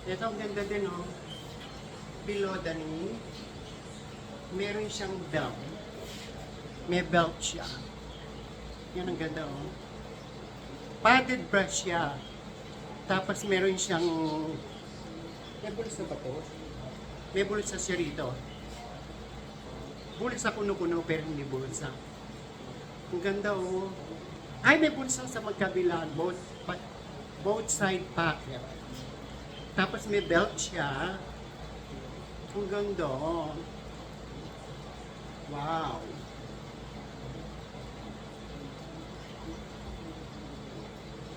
Ito ang ganda din, oh. Below the knee. Meron siyang belt. May belt siya. Yan ang ganda, oh. Padded brush siya. Tapos meron siyang... May bulsa ba to? May bulsa siya rito. Bulsa kuno-kuno pero hindi bulsa. Ang ganda, oh. Ay, may bulsa sa magkabilaan. Both side pocket. Tapos may belt siya. Ang ganda, oh. Wow.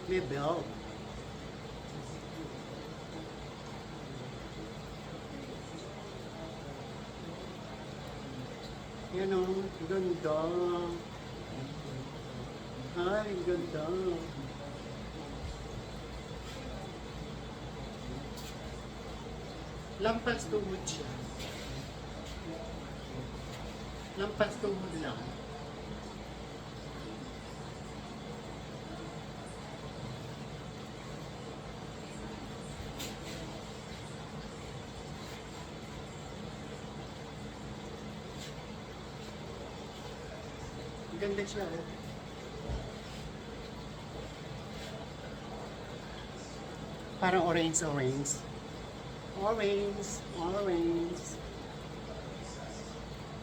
May belt. Yan, oh. Ganda. Ay, ganda. Lampas tuhod siya. Lampas tuhod lang. Ganda siya, oh. Parang orange. Orange.